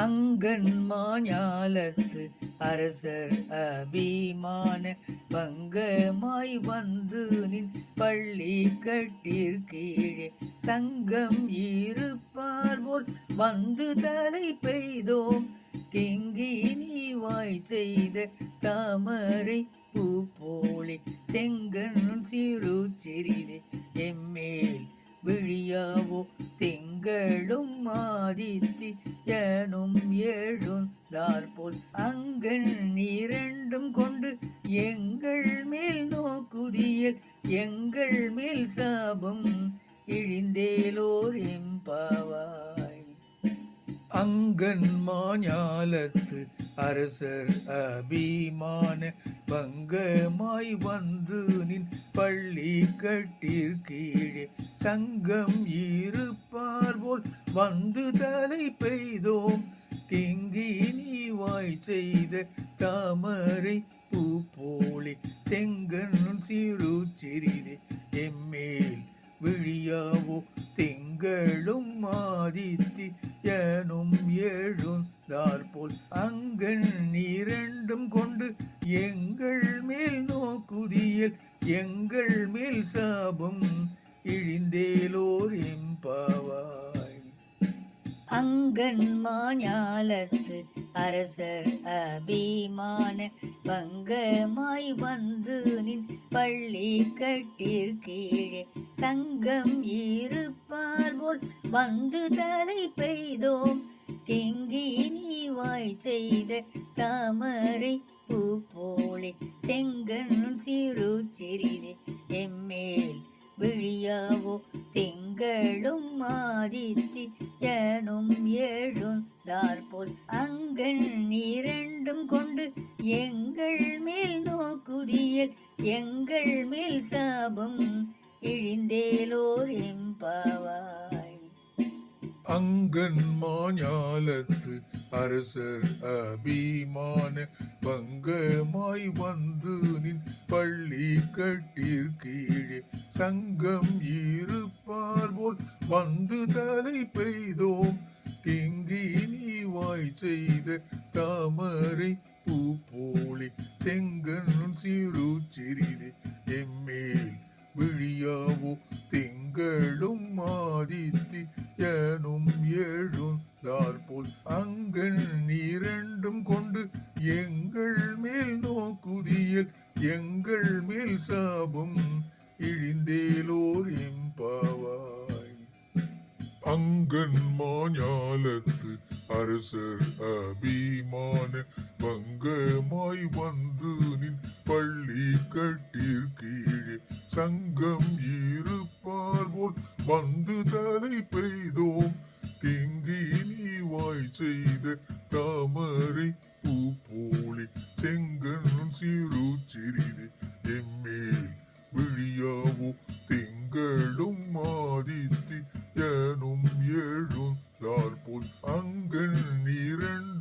அங்கன் மாஞாலத்து அரசர் அபிமான பங்கமாய் வந்து நின் பள்ளி கட்டிற்கீழே சங்கம் இருப்பார் போல் வந்து தலை பெய்தோம். கிங்கினி வாய் செய்த தாமரை பூ போலே செங்கன் சிறு சிறிதே எம்மேல் விழியாவோ திங்களும் ஆதித்தியனும் எழுந்தாற்போல் அங்கன் இரண்டும் கொண்டு எங்கள் மேல் நோக்குதியல் எங்கள் மேல் சாபம் இழிந்தேலோர் எம்பாவாய். அங்கன் மாஞாலத்து அரசர் அபிமான பங்கமாய் வந்து நின் பள்ளி கட்டிற்கீழே சங்கம் இருப்பார் போல் வந்து தலை பெய்தோம். கிங்கினி வாய் செய்த தாமரை பூ போலே செங்கன் சிறு சிறிதே எம்மேல் விழியாவோ திங்களும் ஆதித்தியனும் எழுந்தாற்போல் அங்கன் இரண்டும் கொண்டு எங்கள் மேல் நோக்குதியல் எங்கள் மேல் சாபம் இழிந்தேலோர் எம்பாவாய். அங்கன் மாஞாலத்து அரசர் அபிமான பங்கமாய் வந்து நின் பள்ளி கட்டிற்கீழே சங்கம் இருப்பார் போல் வந்து தலை பெய்தோம். கிங்கினி வாய் செய்த தாமரை பூ போலே செங்கன் சிறு சிறிதே எம்மேல் விழியாவோ திங்களும் ஆதித்தியனும் எழுந்தாற்போல் அங்கன் இரண்டும் கொண்டு எங்கள் மேல் நோக்குதியல் எங்கள் மேல் சாபம் இழிந்தேலோர் எம்பாவாய். அங்கன் மாஞாலத்து அரசர் அபிமான பங்கமாய் வந்து நின் பள்ளி கட்டிற்கீழே சங்கம் இருப்பார் போல் வந்து தலை பெய்தோம். கிங்கினி வாய் செய்த தாமரை பூ போலே செங்கன் சிறு சிறிதே எம்மேல் விழியாவோ திங்களும் ஆதித்தியனும் எழுந்தாற்போல் அங்கன் இரண்டும் கொண்டு எங்கள் மேல் நோக்குதியல் எங்கள் மேல் சாபம் இழிந்தேலோர் எம்பாவாய். அங்கன் மாஞாலத்து அரசர் அபிமான பங்கமாய் வந்து நின் பள்ளி கட்டிற்கீழே சங்கம் இருப்பார் போல் வந்து தலை பெய்தோம். கிங்கினி வாய் செய்த தாமரை பூ போலே செங்கன் சிறு சிறிதே எம்மேல் விழியாவோ திங்களும் ஆதித்தியனும் எழுந்தாற்போல் அங்கன் இரண்டு